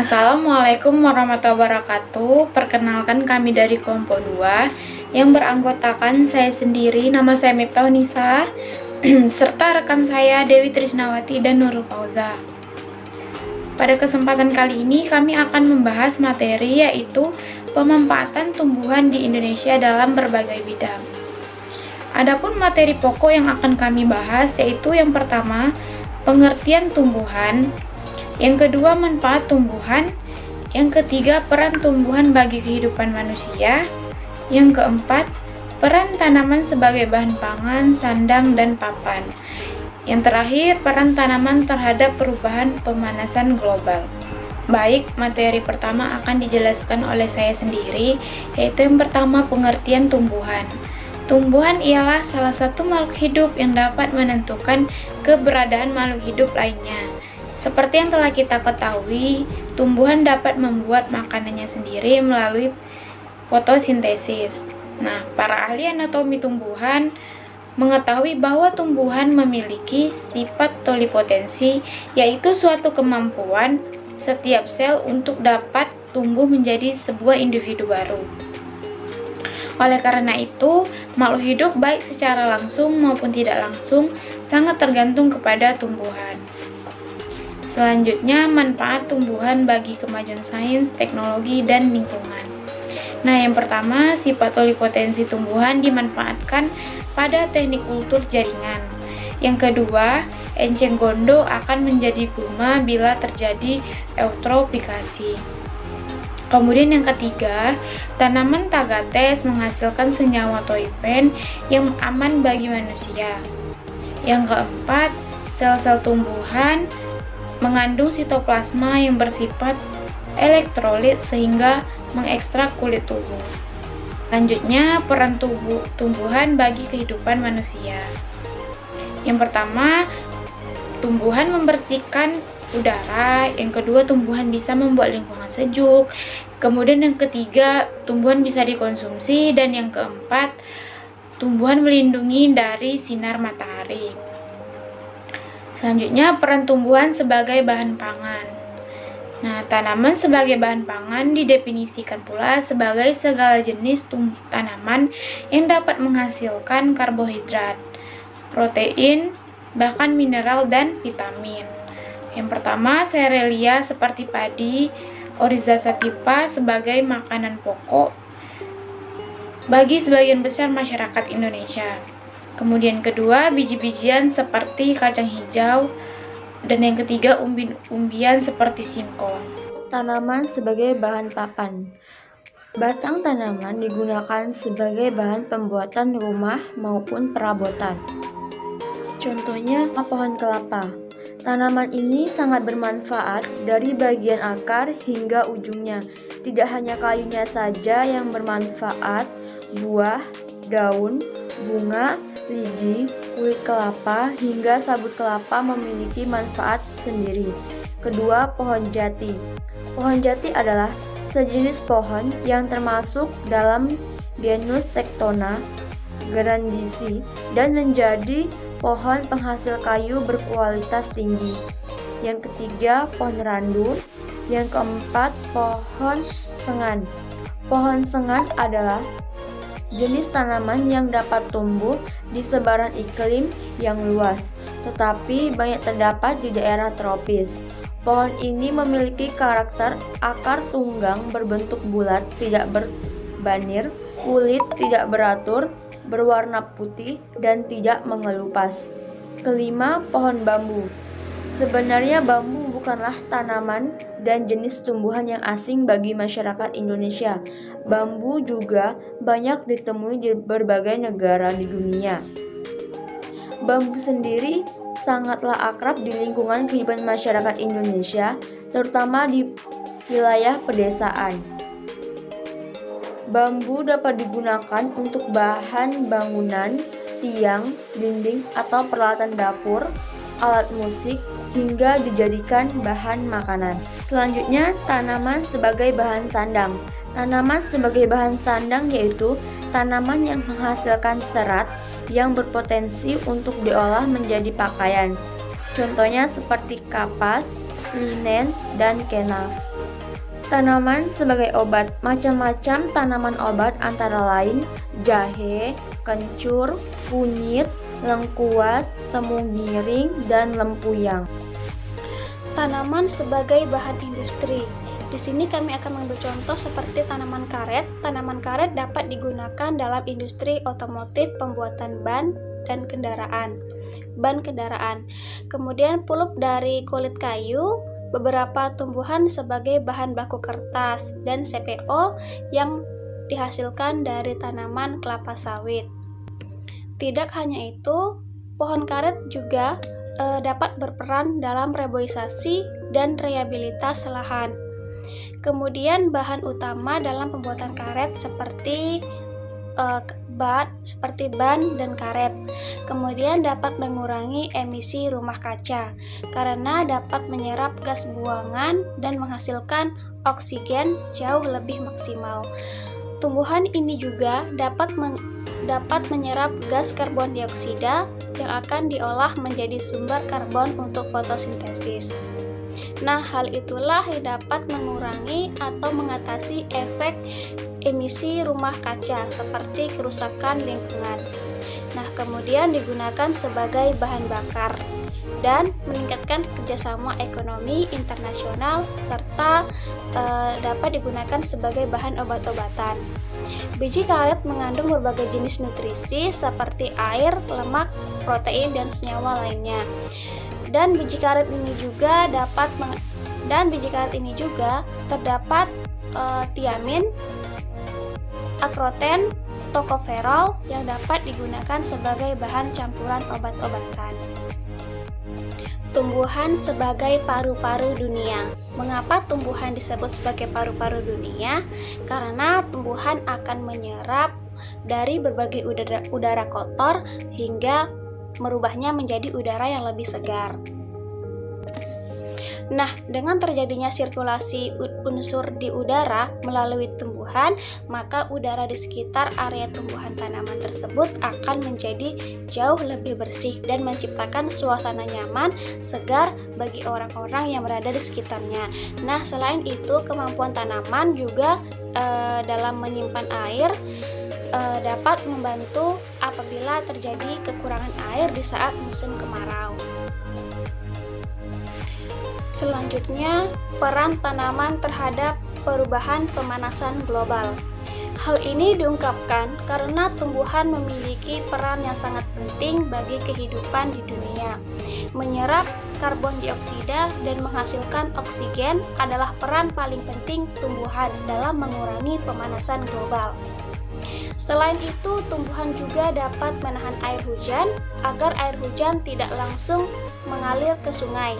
Assalamualaikum warahmatullahi wabarakatuh. Perkenalkan, kami dari kelompok 2 yang beranggotakan saya sendiri, nama saya Miftah Nisa, serta rekan saya Dewi Trisnawati dan Nurul Fauza. Pada kesempatan kali ini kami akan membahas materi yaitu pemanfaatan tumbuhan di Indonesia dalam berbagai bidang. Adapun materi pokok yang akan kami bahas yaitu yang pertama, pengertian tumbuhan, yang kedua, manfaat tumbuhan, yang ketiga, peran tumbuhan bagi kehidupan manusia, yang keempat, peran tanaman sebagai bahan pangan, sandang, dan papan, yang terakhir, peran tanaman terhadap perubahan pemanasan global. Baik, materi pertama akan dijelaskan oleh saya sendiri, yaitu yang pertama, pengertian tumbuhan. Tumbuhan ialah salah satu makhluk hidup yang dapat menentukan keberadaan makhluk hidup lainnya. Seperti yang telah kita ketahui, tumbuhan dapat membuat makanannya sendiri melalui fotosintesis. Nah, para ahli anatomi tumbuhan mengetahui bahwa tumbuhan memiliki sifat tolipotensi, yaitu suatu kemampuan setiap sel untuk dapat tumbuh menjadi sebuah individu baru. Oleh karena itu, makhluk hidup baik secara langsung maupun tidak langsung sangat tergantung kepada tumbuhan. Selanjutnya, manfaat tumbuhan bagi kemajuan sains, teknologi, dan lingkungan. Nah, yang pertama, sifat tolipotensi tumbuhan dimanfaatkan pada teknik kultur jaringan. Yang kedua, enceng gondok akan menjadi gulma bila terjadi eutrofikasi. Kemudian yang ketiga, tanaman tagates menghasilkan senyawa toifen yang aman bagi manusia. Yang keempat, sel-sel tumbuhan mengandung sitoplasma yang bersifat elektrolit sehingga mengekstrak kulit tubuh. Selanjutnya, peran tumbuhan bagi kehidupan manusia. Yang pertama, tumbuhan membersihkan udara. Yang kedua, tumbuhan bisa membuat lingkungan sejuk. Kemudian yang ketiga, tumbuhan bisa dikonsumsi. Dan yang keempat, tumbuhan melindungi dari sinar matahari. Selanjutnya, peran tumbuhan sebagai bahan pangan. Nah, tanaman sebagai bahan pangan didefinisikan pula sebagai segala jenis tanaman yang dapat menghasilkan karbohidrat, protein, bahkan mineral dan vitamin. Yang pertama, serealia seperti padi, Oryza sativa sebagai makanan pokok bagi sebagian besar masyarakat Indonesia. Kemudian kedua, biji-bijian seperti kacang hijau, dan yang ketiga, umbi-umbian seperti singkong. Tanaman sebagai bahan pakan. Batang tanaman digunakan sebagai bahan pembuatan rumah maupun perabotan. Contohnya, pohon kelapa. Tanaman ini sangat bermanfaat dari bagian akar hingga ujungnya. Tidak hanya kayunya saja yang bermanfaat, buah, daun, bunga, biji, kulit kelapa, hingga sabut kelapa memiliki manfaat sendiri. Kedua, pohon jati. Pohon jati adalah sejenis pohon yang termasuk dalam genus Tectona grandisii dan menjadi pohon penghasil kayu berkualitas tinggi. Yang ketiga, pohon randu. Yang keempat, pohon sengan. Pohon sengan adalah jenis tanaman yang dapat tumbuh di sebaran iklim yang luas, tetapi banyak terdapat di daerah tropis. Pohon ini memiliki karakter akar tunggang berbentuk bulat, tidak berbanir, kulit tidak beratur, berwarna putih, dan tidak mengelupas. Kelima, pohon bambu. Sebenarnya bambu bukanlah tanaman dan jenis tumbuhan yang asing bagi masyarakat Indonesia. Bambu juga banyak ditemui di berbagai negara di dunia. Bambu sendiri sangatlah akrab di lingkungan kehidupan masyarakat Indonesia, terutama di wilayah pedesaan. Bambu dapat digunakan untuk bahan bangunan, tiang, dinding, atau peralatan dapur, alat musik, hingga dijadikan bahan makanan. Selanjutnya, tanaman sebagai bahan sandang. Tanaman sebagai bahan sandang yaitu tanaman yang menghasilkan serat yang berpotensi untuk diolah menjadi pakaian. Contohnya seperti kapas, linen, dan kenaf. Tanaman sebagai obat. Macam-macam tanaman obat antara lain jahe, kencur, kunyit, lengkuas, temu giring, dan lempuyang. Tanaman sebagai bahan industri. Di sini kami akan mengambil contoh seperti tanaman karet. Tanaman karet dapat digunakan dalam industri otomotif pembuatan ban kendaraan. Kemudian pulp dari kulit kayu, beberapa tumbuhan sebagai bahan baku kertas, dan CPO yang dihasilkan dari tanaman kelapa sawit. Tidak hanya itu, pohon karet juga dapat berperan dalam reboisasi dan rehabilitas lahan. Kemudian bahan utama dalam pembuatan karet seperti ban dan karet. Kemudian dapat mengurangi emisi rumah kaca karena dapat menyerap gas buangan dan menghasilkan oksigen jauh lebih maksimal. Tumbuhan ini juga dapat menyerap gas karbon dioksida yang akan diolah menjadi sumber karbon untuk fotosintesis. Nah, hal itulah yang dapat mengurangi atau mengatasi efek emisi rumah kaca seperti kerusakan lingkungan. Nah, kemudian digunakan sebagai bahan bakar dan meningkatkan kerjasama ekonomi internasional serta dapat digunakan sebagai bahan obat-obatan. Biji karet mengandung berbagai jenis nutrisi seperti air, lemak, protein, dan senyawa lainnya. Dan biji karet ini juga terdapat tiamin, akroten, tokoferol yang dapat digunakan sebagai bahan campuran obat-obatan. Tumbuhan sebagai paru-paru dunia. Mengapa tumbuhan disebut sebagai paru-paru dunia? Karena tumbuhan akan menyerap dari berbagai udara kotor hingga merubahnya menjadi udara yang lebih segar. Nah, dengan terjadinya sirkulasi unsur di udara melalui tumbuhan, maka udara di sekitar area tumbuhan tanaman tersebut akan menjadi jauh lebih bersih dan menciptakan suasana nyaman, segar bagi orang-orang yang berada di sekitarnya. Nah, selain itu, kemampuan tanaman juga dalam menyimpan air dapat membantu apabila terjadi kekurangan air di saat musim kemarau. Selanjutnya, peran tanaman terhadap perubahan pemanasan global. Hal ini diungkapkan karena tumbuhan memiliki peran yang sangat penting bagi kehidupan di dunia. Menyerap karbon dioksida dan menghasilkan oksigen adalah peran paling penting tumbuhan dalam mengurangi pemanasan global. Selain itu, tumbuhan juga dapat menahan air hujan agar air hujan tidak langsung mengalir ke sungai.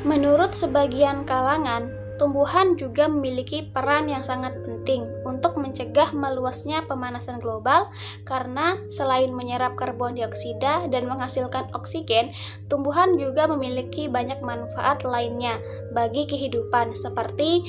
Menurut sebagian kalangan, tumbuhan juga memiliki peran yang sangat penting untuk mencegah meluasnya pemanasan global karena selain menyerap karbon dioksida dan menghasilkan oksigen, tumbuhan juga memiliki banyak manfaat lainnya bagi kehidupan seperti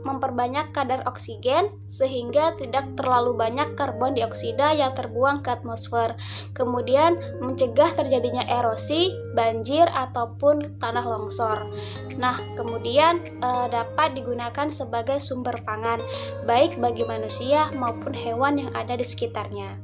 memperbanyak kadar oksigen sehingga tidak terlalu banyak karbon dioksida yang terbuang ke atmosfer. Kemudian mencegah terjadinya erosi, banjir ataupun tanah longsor. Nah, kemudian dapat digunakan sebagai sumber pangan baik bagi manusia maupun hewan yang ada di sekitarnya.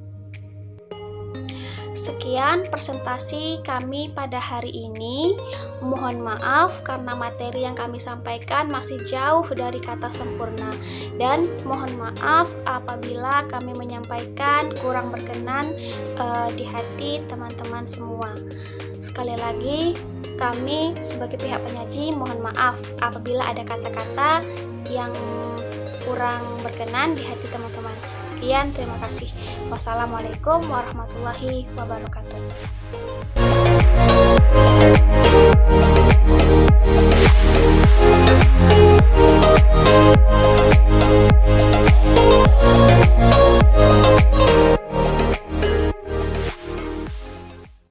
Sekian presentasi kami pada hari ini. Mohon maaf karena materi yang kami sampaikan masih jauh dari kata sempurna. Dan mohon maaf apabila kami menyampaikan kurang berkenan di hati teman-teman semua. Sekali lagi, kami sebagai pihak penyaji mohon maaf apabila ada kata-kata yang kurang berkenan di hati teman-teman. Sekian, terima kasih. Wassalamualaikum warahmatullahi wabarakatuh.